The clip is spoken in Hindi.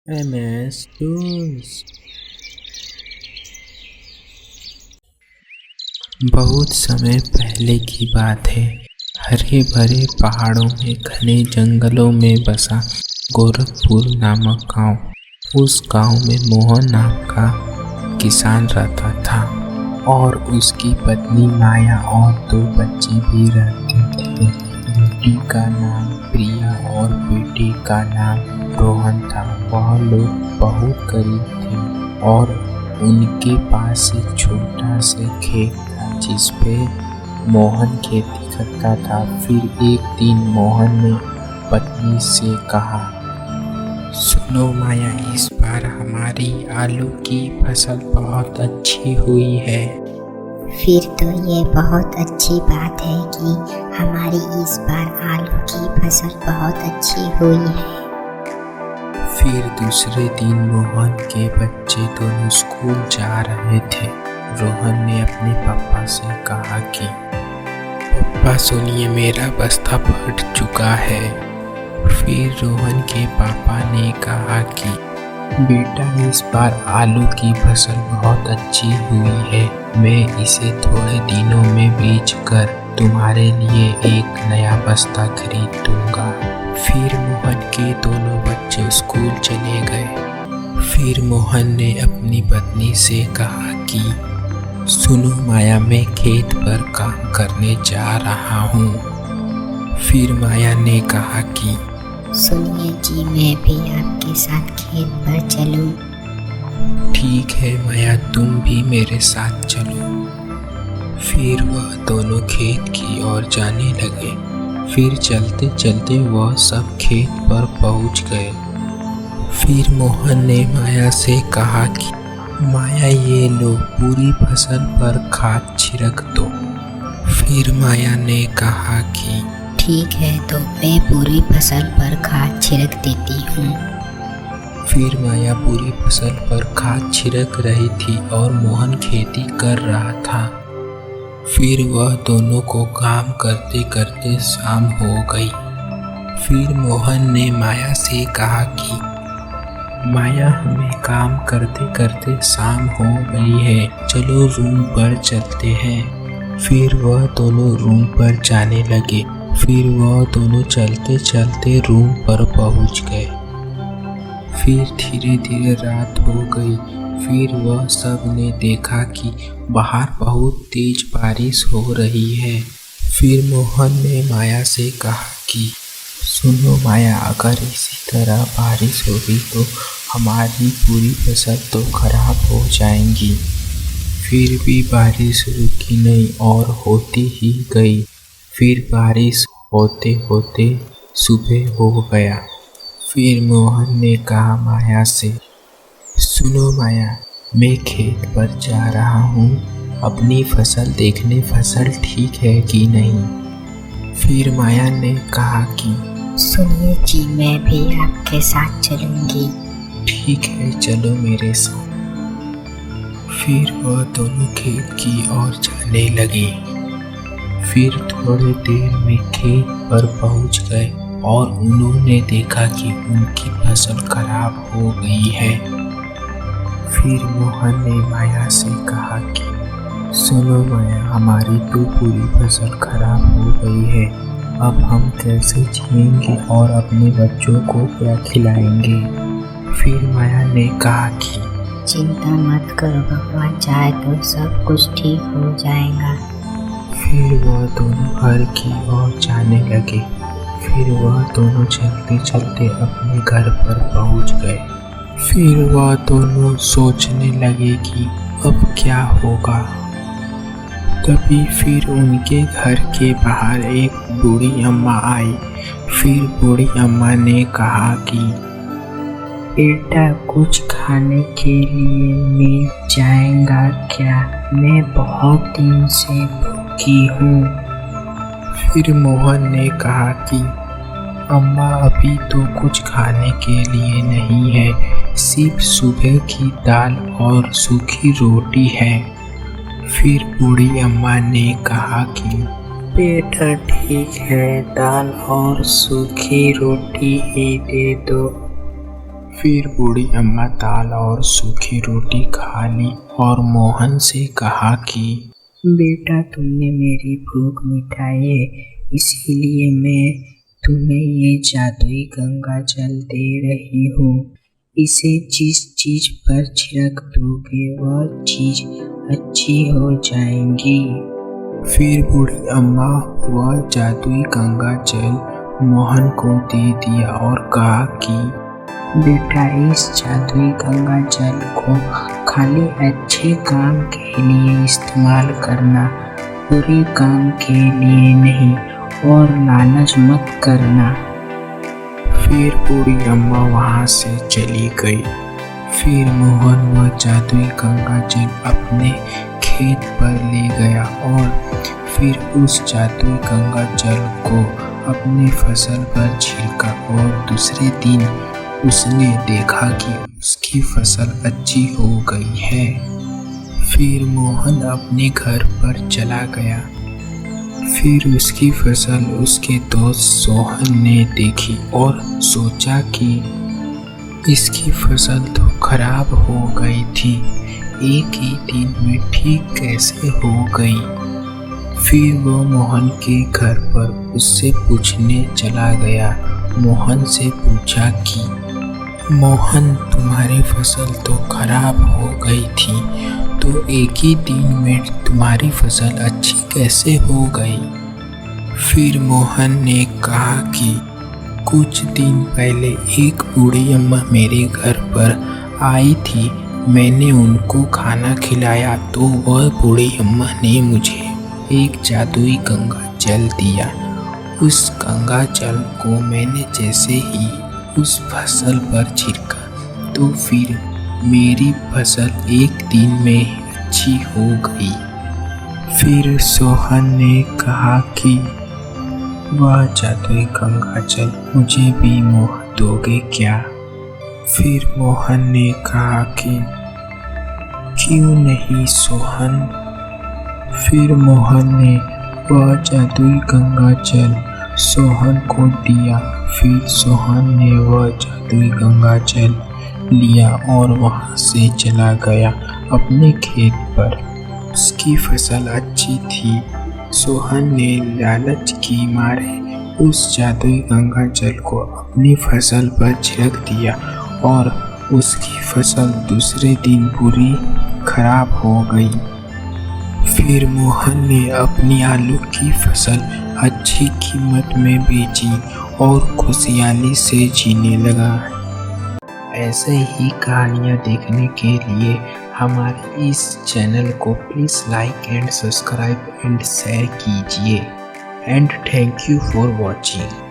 MS Tools। बहुत समय पहले की बात है। हरे भरे पहाड़ों में घने जंगलों में बसा गोरखपुर नामक गांव। उस गांव में मोहन नाम का किसान रहता था और उसकी पत्नी माया और 2 बच्चे भी रहते थे। बेटी का नाम प्रिया और बेटे का नाम रोहन था। वह लोग बहुत गरीब थे और उनके पास एक छोटा सा खेत था जिसपे मोहन खेती करता था। फिर एक दिन मोहन ने पत्नी से कहा, सुनो माया, इस बार हमारी आलू की फसल बहुत अच्छी हुई है। फिर तो ये बहुत अच्छी बात है कि हमारी इस बार आलू की फसल बहुत अच्छी हुई है। फिर दूसरे दिन मोहन के बच्चे दोनों स्कूल जा रहे थे। रोहन ने अपने पापा से कहा कि पापा सुनिए, मेरा बस्ता फट चुका है। फिर रोहन के पापा ने कहा कि बेटा, इस बार आलू की फसल बहुत अच्छी हुई है। मैं इसे थोड़े दिनों में बेचकर तुम्हारे लिए एक नया बस्ता खरीद दूंगा। फिर मोहन के दोनों बच्चे स्कूल चले गए। फिर मोहन ने अपनी पत्नी से कहा कि सुनो माया, मैं खेत पर काम करने जा रहा हूँ। फिर माया ने कहा कि सुनिए जी, मैं भी आपके साथ खेत पर चलूं। ठीक है माया, तुम भी मेरे साथ चलो। फिर वह दोनों खेत की ओर जाने लगे। फिर चलते चलते वह सब खेत पर पहुंच गए। फिर मोहन ने माया से कहा कि माया, ये लो, पूरी फसल पर खाद छिड़क दो। फिर माया ने कहा कि ठीक है, तो मैं पूरी फसल पर खाद छिड़क देती हूँ। फिर माया पूरी फसल पर खाद छिड़क रही थी और मोहन खेती कर रहा था। फिर वह दोनों को काम करते करते शाम हो गई। फिर मोहन ने माया से कहा कि माया, हमें काम करते करते शाम हो गई है, चलो रूम पर चलते हैं। फिर वह दोनों रूम पर जाने लगे। फिर वह दोनों चलते चलते रूम पर पहुंच गए। फिर धीरे धीरे रात हो गई। फिर वह सब ने देखा कि बाहर बहुत तेज बारिश हो रही है। फिर मोहन ने माया से कहा कि सुनो माया, अगर इसी तरह बारिश होगी तो हमारी पूरी फसल तो खराब हो जाएंगी। फिर भी बारिश रुकी नहीं और होती ही गई। फिर बारिश होते होते सुबह हो गया। फिर मोहन ने कहा माया से, सुनो माया, मैं खेत पर जा रहा हूँ अपनी फसल देखने, फसल ठीक है कि नहीं। फिर माया ने कहा कि सुनिए जी, मैं भी आपके साथ चलूंगी। ठीक है, चलो मेरे साथ। फिर वह दोनों खेत की ओर जाने लगे। फिर थोड़ी देर में खेत पर पहुंच गए और उन्होंने देखा कि उनकी फसल खराब हो गई है। फिर मोहन ने माया से कहा कि सुनो माया, हमारी तो पूरी फसल खराब हो गई है। अब हम कैसे जिएंगे और अपने बच्चों को क्या खिलाएंगे। फिर माया ने कहा कि चिंता मत करो, भगवान चाहे तो सब कुछ ठीक हो जाएगा। फिर वह दोनों घर की ओर जाने लगे। फिर वह दोनों चलते चलते अपने घर पर पहुंच गए। फिर वह दोनों सोचने लगे कि अब क्या होगा। तभी फिर उनके घर के बाहर एक बूढ़ी अम्मा आई। फिर बूढ़ी अम्मा ने कहा कि बेटा, कुछ खाने के लिए मिल जाएगा क्या? मैं बहुत दिन से भूखी हूँ। फिर मोहन ने कहा कि अम्मा, अभी तो कुछ खाने के लिए नहीं है, सिर्फ सुबह की दाल और सूखी रोटी है। फिर बूढ़ी अम्मा ने कहा कि बेटा ठीक है, दाल और सूखी रोटी ही दे दो। फिर बूढ़ी अम्मा दाल और सूखी रोटी खा ली और मोहन से कहा कि बेटा, तुमने मेरी भूख मिटाई है, इसीलिए मैं तुम्हें ये जादुई गंगा जल दे रही हूँ। इसे जिस चीज पर छिड़क दोगे वह चीज अच्छी हो जाएंगी। फिर बूढ़ी अम्मा वह जादुई गंगा जल मोहन को दे दिया और कहा कि बेटा, इस जादुई गंगा जल को खाली अच्छे काम के लिए इस्तेमाल करना, बुरे काम के लिए नहीं, और लालच मत करना। फिर बूढ़ी अम्मा वहाँ से चली गई। फिर मोहन वह जादुई गंगा जल अपने खेत पर ले गया और फिर उस जादुई गंगा जल को अपनी फसल पर छिड़का और दूसरे दिन उसने देखा कि उसकी फसल अच्छी हो गई है। फिर मोहन अपने घर पर चला गया। फिर उसकी फसल उसके दोस्त सोहन ने देखी और सोचा कि इसकी फसल तो खराब हो गई थी, एक ही दिन में ठीक कैसे हो गई। फिर वो मोहन के घर पर उससे पूछने चला गया। मोहन से पूछा कि मोहन, तुम्हारी फसल तो खराब हो गई थी, तो एक ही दिन में तुम्हारी फसल अच्छी कैसे हो गई। फिर मोहन ने कहा कि कुछ दिन पहले एक बूढ़ी अम्मा मेरे घर पर आई थी, मैंने उनको खाना खिलाया तो वह बूढ़ी अम्मा ने मुझे एक जादुई गंगा जल दिया। उस गंगा जल को मैंने जैसे ही उस फसल पर छिड़का तो फिर मेरी फसल एक दिन में अच्छी हो गई। फिर सोहन ने कहा कि वह जादुई गंगा जल मुझे भी दोगे क्या। फिर मोहन ने कहा कि क्यों नहीं सोहन। फिर मोहन ने वह जादुई गंगा जल सोहन को दिया। फिर सोहन ने वह जादुई गंगा जल लिया और वहाँ से चला गया अपने खेत पर। उसकी फसल अच्छी थी। सोहन ने लालच की मारे उस जादुई गंगा जल को अपनी फसल पर छिड़क दिया और उसकी फसल दूसरे दिन पूरी खराब हो गई। फिर मोहन ने अपनी आलू की फसल अच्छी कीमत में बेची और खुशहाली से जीने लगा। ऐसे ही कहानियाँ देखने के लिए हमारे इस चैनल को please like and subscribe and share कीजिए। And thank you for watching.